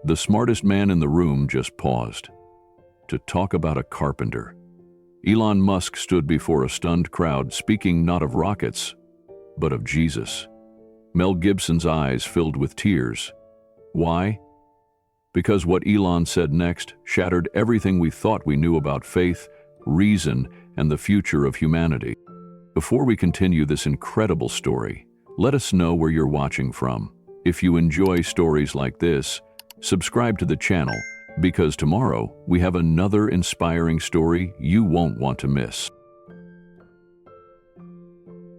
The smartest man in the room just paused. To talk about a carpenter. Elon Musk stood before a stunned crowd, speaking not of rockets, but of Jesus. Mel Gibson's eyes filled with tears. Why? Because what Elon said next shattered everything we thought we knew about faith, reason, and the future of humanity. Before we continue this incredible story, let us know where you're watching from. If you enjoy stories like this, subscribe to the channel, because tomorrow we have another inspiring story you won't want to miss.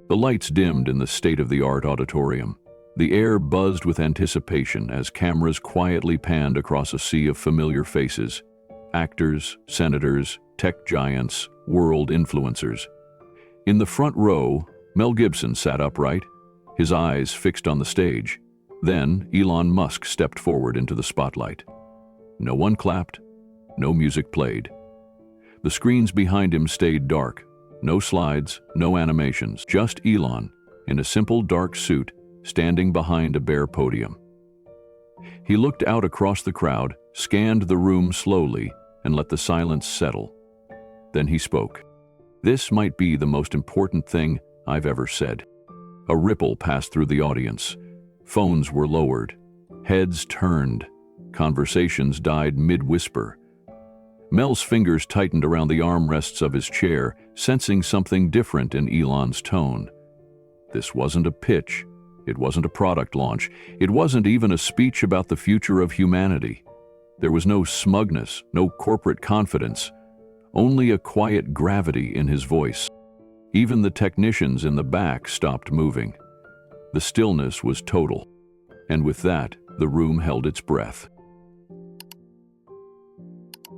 The lights dimmed in the state-of-the-art auditorium. The air buzzed with anticipation as cameras quietly panned across a sea of familiar faces. Actors, senators, tech giants, world influencers. In the front row, Mel Gibson sat upright, his eyes fixed on the stage. Then Elon Musk stepped forward into the spotlight. No one clapped, no music played. The screens behind him stayed dark. No slides, no animations, just Elon, in a simple dark suit, standing behind a bare podium. He looked out across the crowd, scanned the room slowly, and let the silence settle. Then he spoke. This might be the most important thing I've ever said. A ripple passed through the audience. Phones were lowered. Heads turned. Conversations died mid-whisper. Mel's fingers tightened around the armrests of his chair, sensing something different in Elon's tone. This wasn't a pitch. It wasn't a product launch. It wasn't even a speech about the future of humanity. There was no smugness, no corporate confidence, only a quiet gravity in his voice. Even the technicians in the back stopped moving. The stillness was total, and with that, the room held its breath.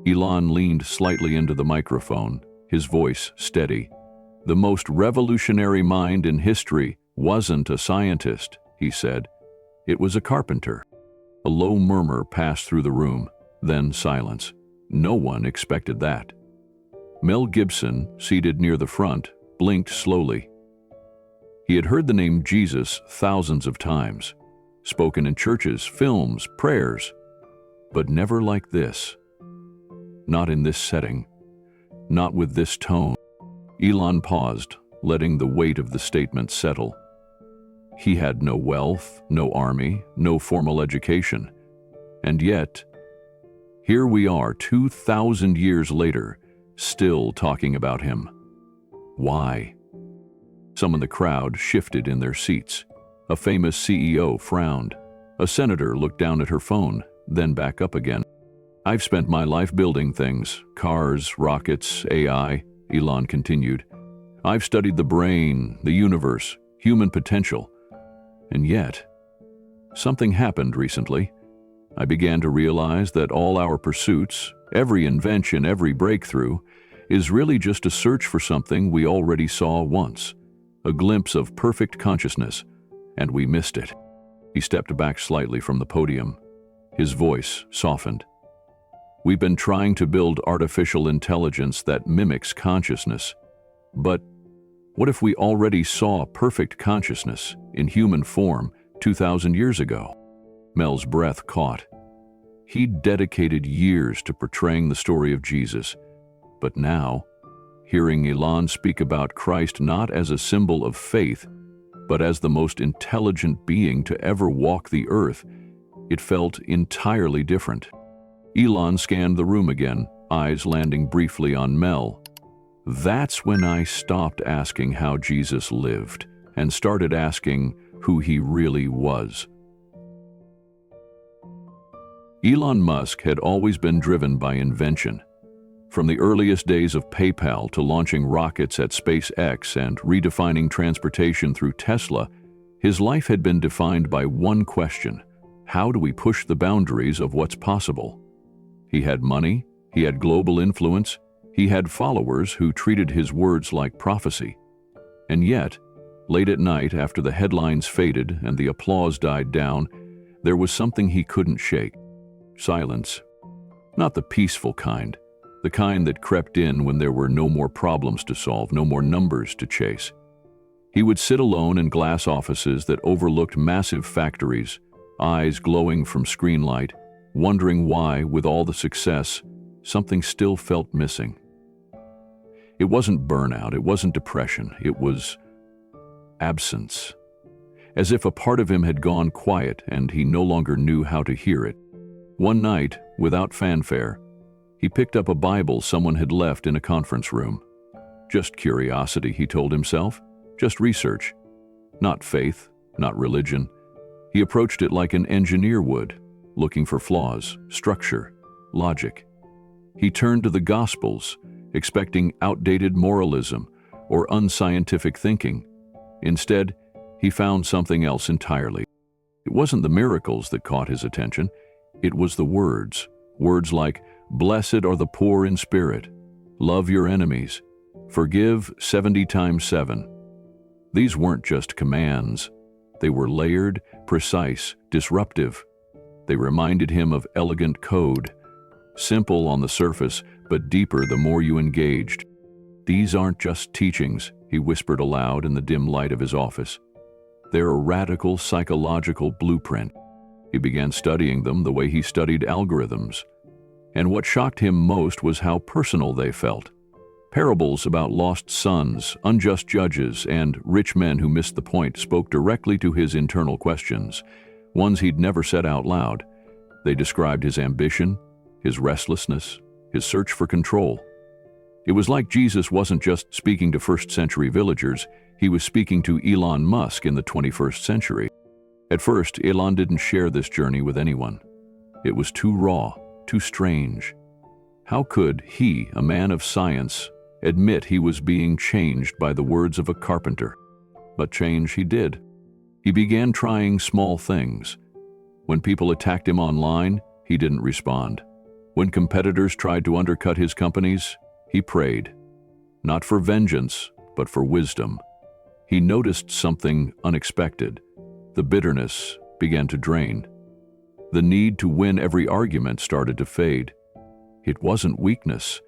Elon leaned slightly into the microphone, his voice steady. The most revolutionary mind in history wasn't a scientist, he said. It was a carpenter. A low murmur passed through the room, then silence. No one expected that. Mel Gibson, seated near the front, blinked slowly. He had heard the name Jesus thousands of times, spoken in churches, films, prayers, but never like this. Not in this setting, not with this tone. Elon paused, letting the weight of the statement settle. He had no wealth, no army, no formal education. And yet, here we are 2,000 years later, still talking about him. Why? Some in the crowd shifted in their seats. A famous CEO frowned. A senator looked down at her phone, then back up again. I've spent my life building things, cars, rockets, AI, Elon continued. I've studied the brain, the universe, human potential. And yet, something happened recently. I began to realize that all our pursuits, every invention, every breakthrough, is really just a search for something we already saw once, a glimpse of perfect consciousness, and we missed it. He stepped back slightly from the podium. His voice softened. We've been trying to build artificial intelligence that mimics consciousness. But what if we already saw perfect consciousness in human form 2,000 years ago? Mel's breath caught. He'd dedicated years to portraying the story of Jesus. But now, hearing Elon speak about Christ not as a symbol of faith, but as the most intelligent being to ever walk the earth, it felt entirely different. Elon scanned the room again, eyes landing briefly on Mel. That's when I stopped asking how Jesus lived and started asking who he really was. Elon Musk had always been driven by invention. From the earliest days of PayPal to launching rockets at SpaceX and redefining transportation through Tesla, his life had been defined by one question: how do we push the boundaries of what's possible? He had money, he had global influence, he had followers who treated his words like prophecy. And yet, late at night after the headlines faded and the applause died down, there was something he couldn't shake. Silence. Not the peaceful kind, the kind that crept in when there were no more problems to solve, no more numbers to chase. He would sit alone in glass offices that overlooked massive factories, eyes glowing from screen light, wondering why, with all the success, something still felt missing. It wasn't burnout, it wasn't depression, it was absence. As if a part of him had gone quiet and he no longer knew how to hear it. One night, without fanfare, he picked up a Bible someone had left in a conference room. Just curiosity, he told himself. Just research. Not faith, not religion. He approached it like an engineer would, looking for flaws, structure, logic. He turned to the Gospels, expecting outdated moralism or unscientific thinking. Instead, he found something else entirely. It wasn't the miracles that caught his attention. It was the words. Words like, "Blessed are the poor in spirit. Love your enemies. Forgive 70 times 7. These weren't just commands. They were layered, precise, disruptive. They reminded him of elegant code. Simple on the surface, but deeper the more you engaged. These aren't just teachings, he whispered aloud in the dim light of his office. They're a radical psychological blueprint. He began studying them the way he studied algorithms. And what shocked him most was how personal they felt. Parables about lost sons, unjust judges, and rich men who missed the point spoke directly to his internal questions, ones he'd never said out loud. They described his ambition, his restlessness, his search for control. It was like Jesus wasn't just speaking to first-century villagers, he was speaking to Elon Musk in the 21st century. At first, Elon didn't share this journey with anyone. It was too raw, too strange. How could he, a man of science, admit he was being changed by the words of a carpenter? But change he did. He began trying small things. When people attacked him online, he didn't respond. When competitors tried to undercut his companies, he prayed. Not for vengeance, but for wisdom. He noticed something unexpected. The bitterness began to drain. The need to win every argument started to fade. It wasn't weakness,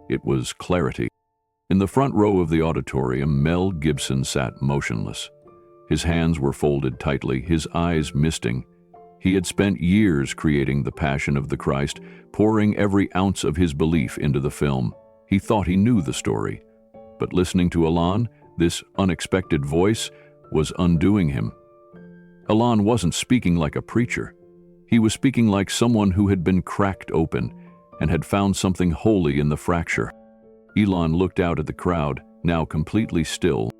it was clarity. In the front row of the auditorium, Mel Gibson sat motionless. His hands were folded tightly, his eyes misting. He had spent years creating the passion of the Christ, pouring every ounce of his belief into the film. He thought he knew the story. But listening to Elon, this unexpected voice, was undoing him. Elon wasn't speaking like a preacher. He was speaking like someone who had been cracked open and had found something holy in the fracture. Elon looked out at the crowd, now completely still.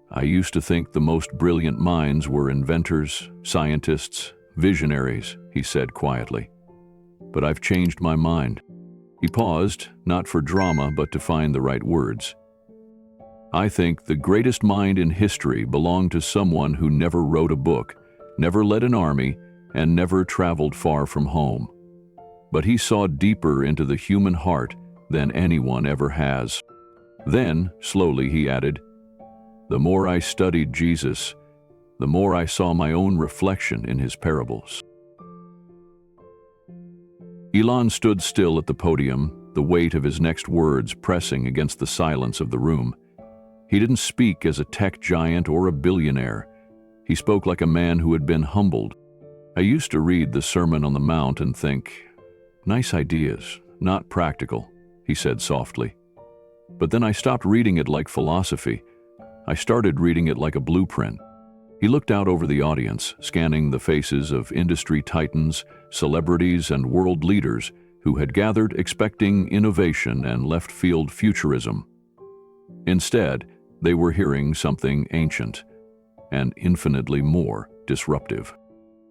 I used to think the most brilliant minds were inventors, scientists, visionaries, he said quietly. But I've changed my mind. He paused, not for drama, but to find the right words. I think the greatest mind in history belonged to someone who never wrote a book, never led an army, and never traveled far from home. But he saw deeper into the human heart than anyone ever has. Then, slowly, he added, the more I studied Jesus, the more I saw my own reflection in his parables. Elon stood still at the podium, the weight of his next words pressing against the silence of the room. He didn't speak as a tech giant or a billionaire. He spoke like a man who had been humbled. I used to read the Sermon on the Mount and think, nice ideas, not practical, he said softly. But then I stopped reading it like philosophy. I started reading it like a blueprint. He looked out over the audience, scanning the faces of industry titans, celebrities, and world leaders who had gathered expecting innovation and left-field futurism. Instead, they were hearing something ancient and infinitely more disruptive.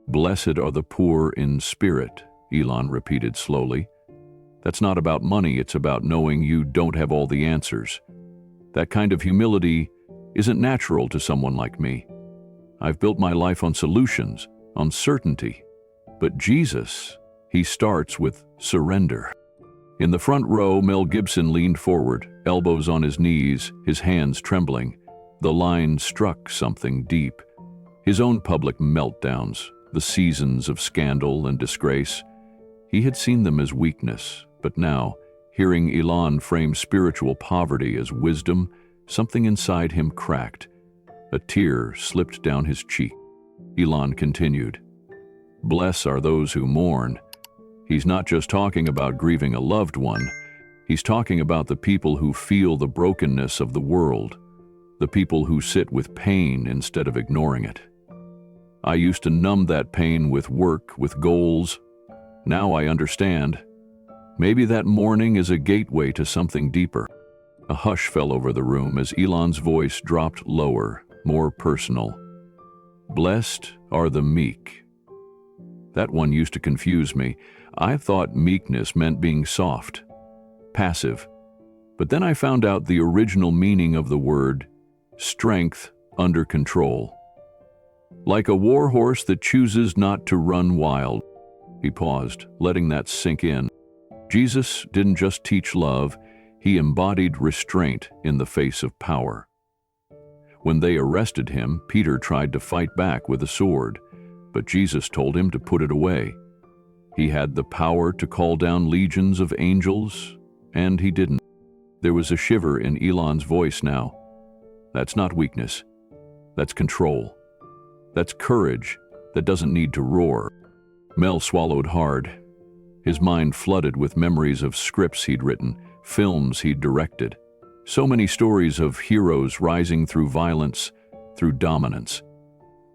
Blessed are the poor in spirit, Elon repeated slowly. That's not about money, it's about knowing you don't have all the answers. That kind of humility isn't natural to someone like me. I've built my life on solutions, on certainty. But Jesus, he starts with surrender. In the front row, Mel Gibson leaned forward, elbows on his knees, his hands trembling. The line struck something deep. His own public meltdowns, the seasons of scandal and disgrace. He had seen them as weakness, but now, hearing Elon frame spiritual poverty as wisdom, something inside him cracked. A tear slipped down his cheek. Elon continued, Blessed are those who mourn, He's not just talking about grieving a loved one. He's talking about the people who feel the brokenness of the world, the people who sit with pain instead of ignoring it. I used to numb that pain with work, with goals. Now I understand. Maybe that mourning is a gateway to something deeper. A hush fell over the room as Elon's voice dropped lower, more personal. Blessed are the meek. That one used to confuse me. I thought meekness meant being soft, passive. But then I found out the original meaning of the word, strength under control. Like a war horse that chooses not to run wild. He paused, letting that sink in. Jesus didn't just teach love, he embodied restraint in the face of power. When they arrested him, Peter tried to fight back with a sword, but Jesus told him to put it away. He had the power to call down legions of angels, and he didn't. There was a shiver in Elon's voice now. That's not weakness. That's control. That's courage that doesn't need to roar. Mel swallowed hard. His mind flooded with memories of scripts he'd written, films he'd directed. So many stories of heroes rising through violence, through dominance.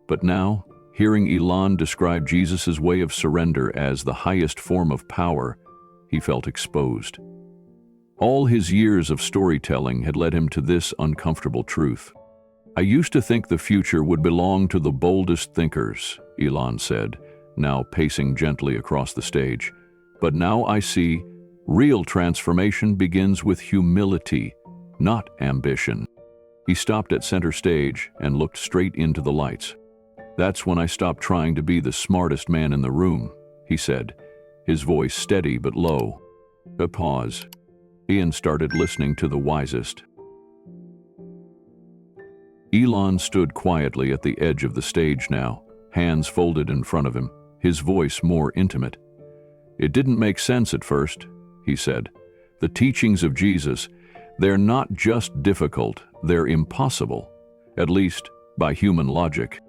But now, hearing Elon describe Jesus' way of surrender as the highest form of power, he felt exposed. All his years of storytelling had led him to this uncomfortable truth. I used to think the future would belong to the boldest thinkers, Elon said, now pacing gently across the stage. But now I see, real transformation begins with humility, not ambition. He stopped at center stage and looked straight into the lights. That's when I stopped trying to be the smartest man in the room, he said, his voice steady but low. A pause. Ian started listening to the wisest. Elon stood quietly at the edge of the stage now, hands folded in front of him, his voice more intimate. It didn't make sense at first, he said. The teachings of Jesus, they're not just difficult, they're impossible, at least by human logic.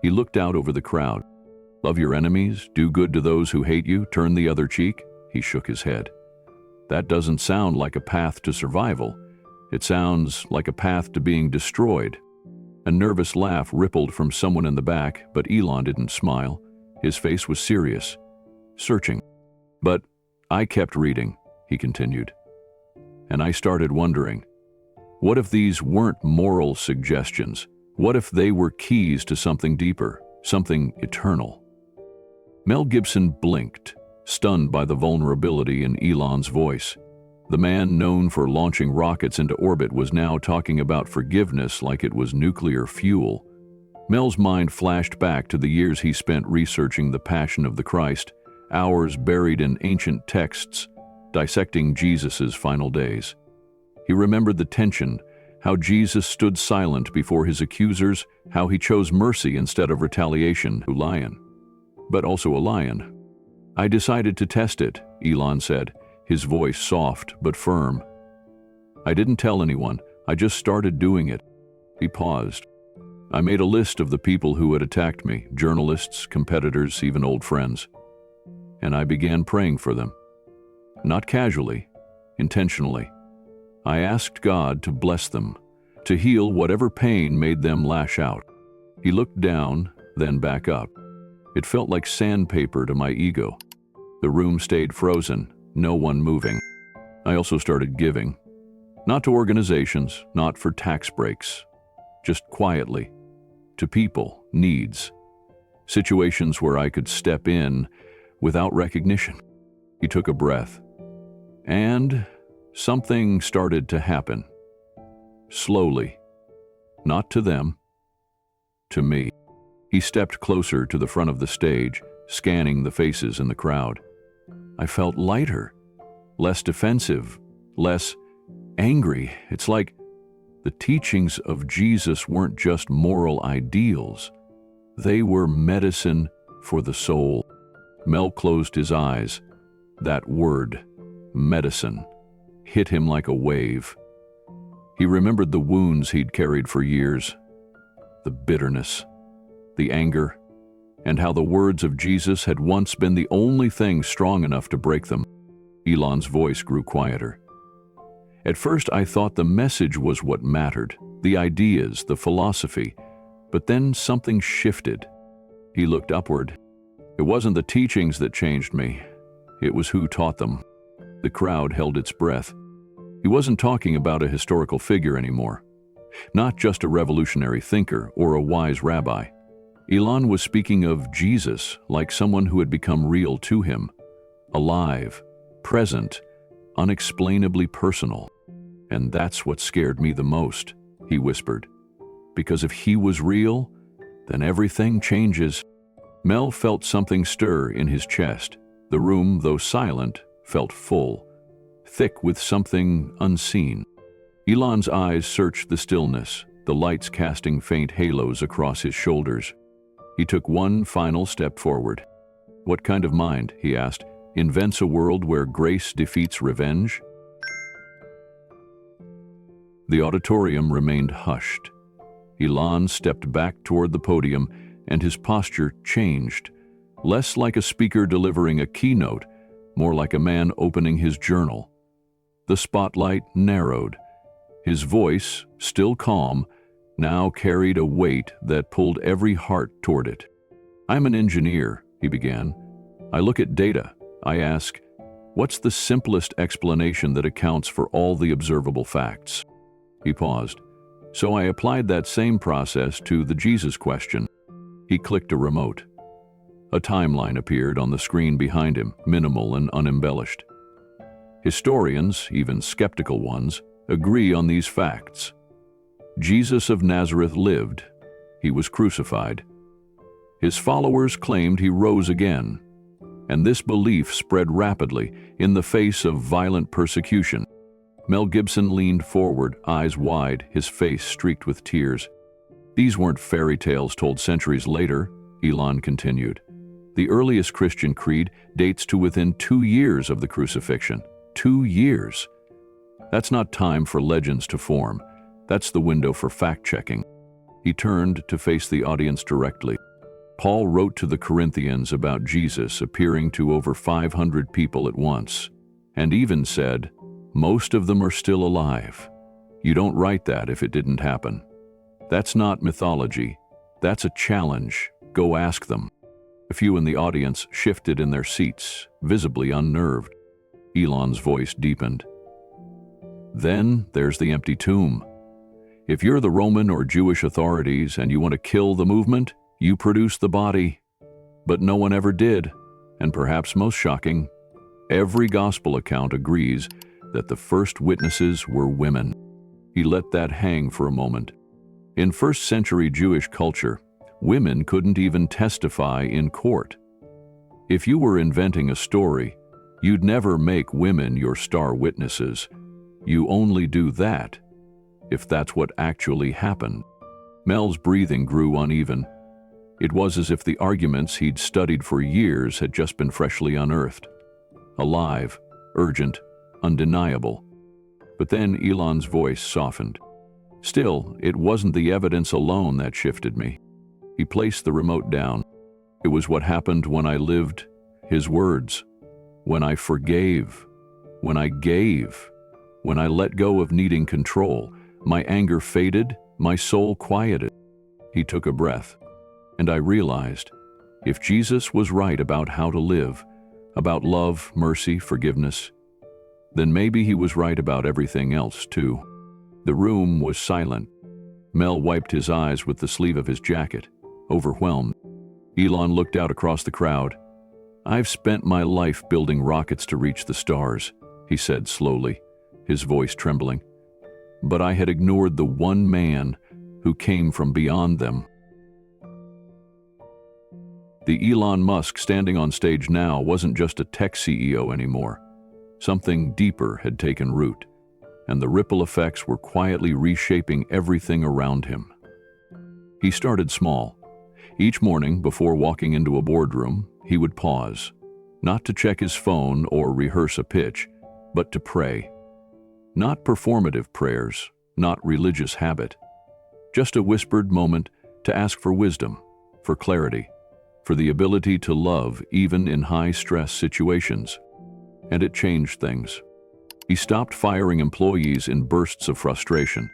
He looked out over the crowd. Love your enemies, do good to those who hate you, turn the other cheek. He shook his head. That doesn't sound like a path to survival. It sounds like a path to being destroyed. A nervous laugh rippled from someone in the back, but Elon didn't smile. His face was serious, searching. But I kept reading, he continued. And I started wondering, what if these weren't moral suggestions? What if they were keys to something deeper, something eternal? Mel Gibson blinked, stunned by the vulnerability in Elon's voice. The man known for launching rockets into orbit was now talking about forgiveness like it was nuclear fuel. Mel's mind flashed back to the years he spent researching the Passion of the Christ, hours buried in ancient texts, dissecting Jesus' final days. He remembered the tension, how Jesus stood silent before his accusers, how he chose mercy instead of retaliation, a lion, but also a lion. I decided to test it, Elon said, his voice soft but firm. I didn't tell anyone, I just started doing it. He paused. I made a list of the people who had attacked me, journalists, competitors, even old friends. And I began praying for them. Not casually, intentionally. I asked God to bless them, to heal whatever pain made them lash out. He looked down, then back up. It felt like sandpaper to my ego. The room stayed frozen, no one moving. I also started giving. Not to organizations, not for tax breaks. Just quietly. To people, needs. Situations where I could step in without recognition. He took a breath. And something started to happen. Slowly. Not to them. To me. He stepped closer to the front of the stage, scanning the faces in the crowd. I felt lighter, less defensive, less angry. It's like the teachings of Jesus weren't just moral ideals. They were medicine for the soul. Mel closed his eyes. That word, medicine, hit him like a wave. He remembered the wounds he'd carried for years, the bitterness, the anger, and how the words of Jesus had once been the only thing strong enough to break them. Elon's voice grew quieter. At first I thought the message was what mattered, the ideas, the philosophy, but then something shifted. He looked upward. It wasn't the teachings that changed me, it was who taught them. The crowd held its breath. He wasn't talking about a historical figure anymore, not just a revolutionary thinker or a wise rabbi. Elon was speaking of Jesus like someone who had become real to him, alive, present, unexplainably personal. And that's what scared me the most, he whispered. Because if he was real, then everything changes. Mel felt something stir in his chest. The room, though silent, felt full, thick with something unseen. Elon's eyes searched the stillness, the lights casting faint halos across his shoulders. He took one final step forward. What kind of mind, he asked, invents a world where grace defeats revenge? The auditorium remained hushed. Elon stepped back toward the podium, and his posture changed, less like a speaker delivering a keynote, more like a man opening his journal. The spotlight narrowed. His voice, still calm, now carried a weight that pulled every heart toward it. "I'm an engineer," he began. "I look at data. I ask, what's the simplest explanation that accounts for all the observable facts?" He paused. "So I applied that same process to the Jesus question." He clicked a remote. A timeline appeared on the screen behind him, minimal and unembellished. Historians, even skeptical ones, agree on these facts. Jesus of Nazareth lived. He was crucified. His followers claimed he rose again, and this belief spread rapidly in the face of violent persecution. Mel Gibson leaned forward, eyes wide, his face streaked with tears. "These weren't fairy tales told centuries later," Elon continued. "The earliest Christian creed dates to within 2 years of the crucifixion. 2 years. That's not time for legends to form. That's the window for fact-checking." He turned to face the audience directly. Paul wrote to the Corinthians about Jesus appearing to over 500 people at once, and even said, "Most of them are still alive." You don't write that if it didn't happen. That's not mythology. That's a challenge. Go ask them. A few in the audience shifted in their seats, visibly unnerved. Elon's voice deepened. "Then there's the empty tomb. If you're the Roman or Jewish authorities and you want to kill the movement, you produce the body. But no one ever did, and perhaps most shocking, every gospel account agrees that the first witnesses were women." He let that hang for a moment. In first-century Jewish culture, women couldn't even testify in court. If you were inventing a story, you'd never make women your star witnesses. You only do that if that's what actually happened. Mel's breathing grew uneven. It was as if the arguments he'd studied for years had just been freshly unearthed. Alive, urgent, undeniable. But then Elon's voice softened. Still, it wasn't the evidence alone that shifted me. He placed the remote down. It was what happened when I lived his words, when I forgave, when I gave, when I let go of needing control. My anger faded, my soul quieted. He took a breath, and I realized, if Jesus was right about how to live, about love, mercy, forgiveness, then maybe he was right about everything else too. The room was silent. Mel wiped his eyes with the sleeve of his jacket, overwhelmed. Elon looked out across the crowd. "I've spent my life building rockets to reach the stars," he said slowly, his voice trembling. "But I had ignored the one man who came from beyond them." The Elon Musk standing on stage now wasn't just a tech CEO anymore. Something deeper had taken root, and the ripple effects were quietly reshaping everything around him. He started small. Each morning, before walking into a boardroom, he would pause, not to check his phone or rehearse a pitch, but to pray. Not performative prayers, not religious habit. Just a whispered moment to ask for wisdom, for clarity, for the ability to love even in high-stress situations. And it changed things. He stopped firing employees in bursts of frustration.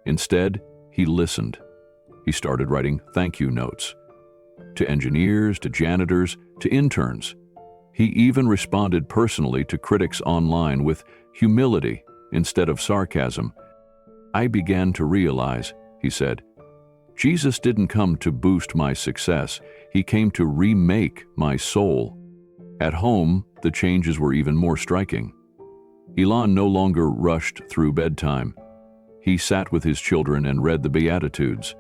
Instead, he listened. He started writing thank you notes to engineers, to janitors, to interns. He even responded personally to critics online with humility instead of sarcasm. "I began to realize," he said, "Jesus didn't come to boost my success. He came to remake my soul." At home, the changes were even more striking. Elon no longer rushed through bedtime. He sat with his children and read the Beatitudes,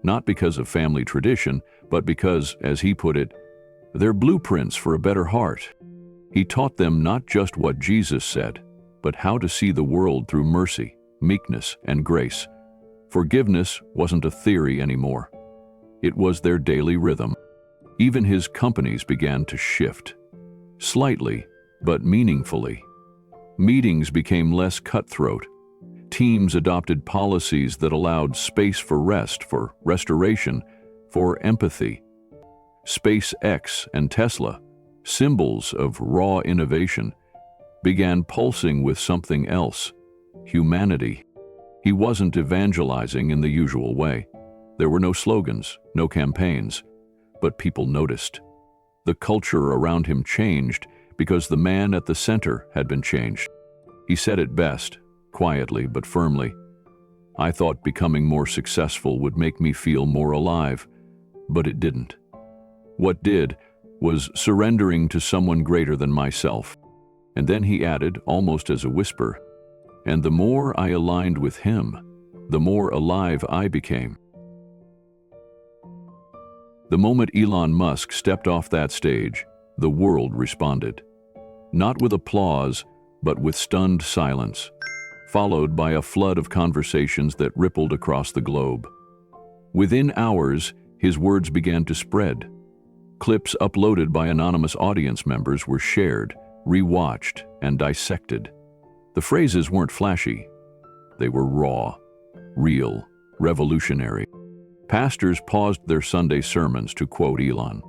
not because of family tradition, but because, as he put it, they're blueprints for a better heart. He taught them not just what Jesus said, but how to see the world through mercy, meekness, and grace. Forgiveness wasn't a theory anymore. It was their daily rhythm. Even his companies began to shift. Slightly, but meaningfully. Meetings became less cutthroat. Teams adopted policies that allowed space for rest, for restoration, for empathy. SpaceX and Tesla, symbols of raw innovation, began pulsing with something else: humanity. He wasn't evangelizing in the usual way. There were no slogans, no campaigns, but people noticed. The culture around him changed because the man at the center had been changed. He said it best, quietly but firmly. "I thought becoming more successful would make me feel more alive, but it didn't. What did was surrendering to someone greater than myself." And then he added, almost as a whisper, "And the more I aligned with him, the more alive I became." The moment Elon Musk stepped off that stage, the world responded. Not with applause, but with stunned silence, followed by a flood of conversations that rippled across the globe. Within hours, his words began to spread. Clips uploaded by anonymous audience members were shared, rewatched, and dissected. The phrases weren't flashy. They were raw, real, revolutionary. Pastors paused their Sunday sermons to quote Elon.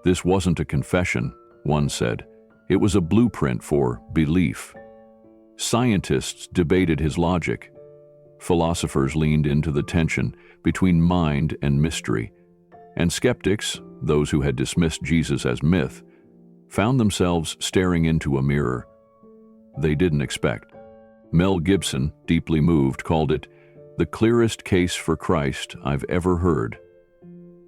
"This wasn't a confession," one said. "It was a blueprint for belief." Scientists debated his logic. Philosophers leaned into the tension between mind and mystery. And skeptics, those who had dismissed Jesus as myth, found themselves staring into a mirror they didn't expect. Mel Gibson, deeply moved, called it the clearest case for Christ I've ever heard.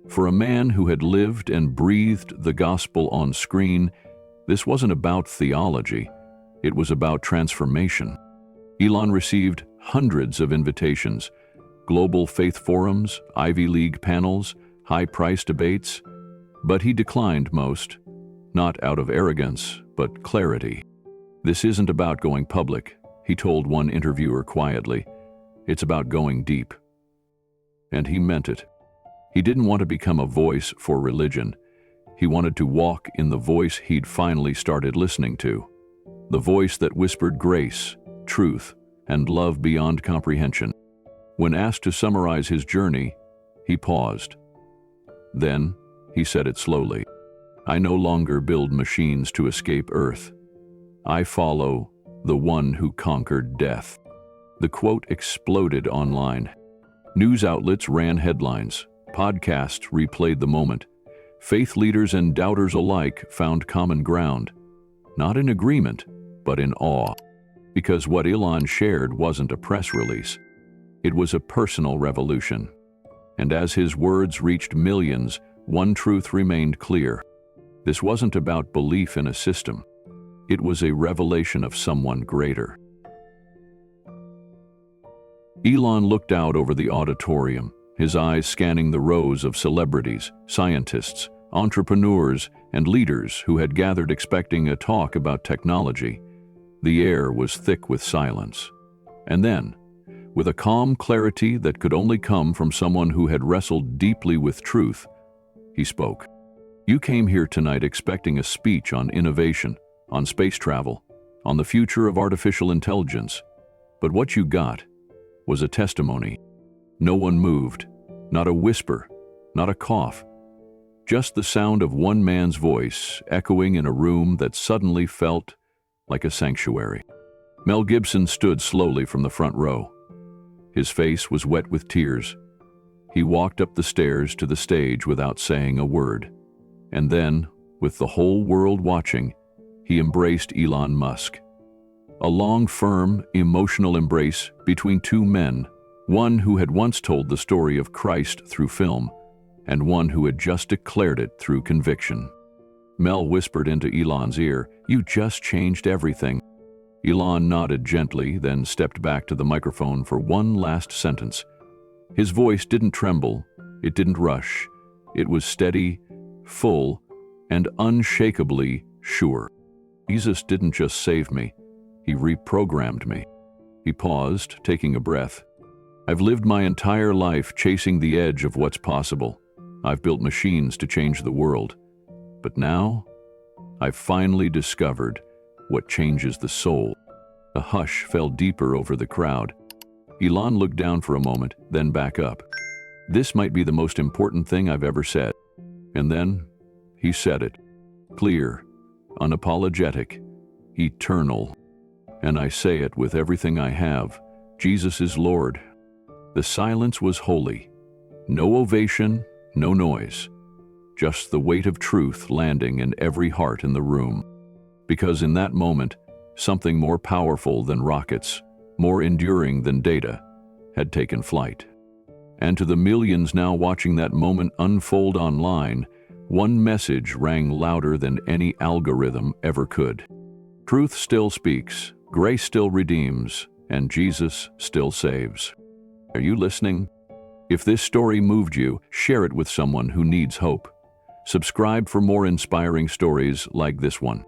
For a man who had lived and breathed the gospel on screen, this wasn't about theology, it was about transformation. Elon received hundreds of invitations, global faith forums, Ivy League panels, high-price debates, but he declined most, not out of arrogance, but clarity. "This isn't about going public," he told one interviewer quietly. "It's about going deep." And he meant it. He didn't want to become a voice for religion. He wanted to walk in the voice he'd finally started listening to. The voice that whispered grace, truth, and love beyond comprehension. When asked to summarize his journey, he paused. Then, he said it slowly, "I no longer build machines to escape Earth. I follow the one who conquered death." The quote exploded online. News outlets ran headlines. Podcasts replayed the moment. Faith leaders and doubters alike found common ground. Not in agreement, but in awe. Because what Elon shared wasn't a press release. It was a personal revolution. And as his words reached millions, one truth remained clear. This wasn't about belief in a system. It was a revelation of someone greater. Elon looked out over the auditorium, his eyes scanning the rows of celebrities, scientists, entrepreneurs, and leaders who had gathered expecting a talk about technology. The air was thick with silence. And then, with a calm clarity that could only come from someone who had wrestled deeply with truth, he spoke. "You came here tonight expecting a speech on innovation, on space travel, on the future of artificial intelligence. But what you got was a testimony. No one moved, not a whisper, not a cough. Just the sound of one man's voice echoing in a room that suddenly felt like a sanctuary. Mel Gibson stood slowly from the front row. His face was wet with tears. He walked up the stairs to the stage without saying a word. And then, with the whole world watching, he embraced Elon Musk. A long, firm, emotional embrace between two men, one who had once told the story of Christ through film, and one who had just declared it through conviction. Mel whispered into Elon's ear, "You just changed everything." Elon nodded gently, then stepped back to the microphone for one last sentence. His voice didn't tremble, it didn't rush. It was steady, full, and unshakably sure. Jesus didn't just save me, he reprogrammed me. He paused, taking a breath. I've lived my entire life chasing the edge of what's possible. I've built machines to change the world. But now, I've finally discovered what changes the soul. A hush fell deeper over the crowd. Elon looked down for a moment, then back up. This might be the most important thing I've ever said. And then, he said it. Clear, unapologetic, eternal. And I say it with everything I have. Jesus is Lord. The silence was holy. No ovation, no noise. Just the weight of truth landing in every heart in the room. Because in that moment, something more powerful than rockets, more enduring than data, had taken flight. And to the millions now watching that moment unfold online, one message rang louder than any algorithm ever could. Truth still speaks, grace still redeems, and Jesus still saves. Are you listening? If this story moved you, share it with someone who needs hope. Subscribe for more inspiring stories like this one.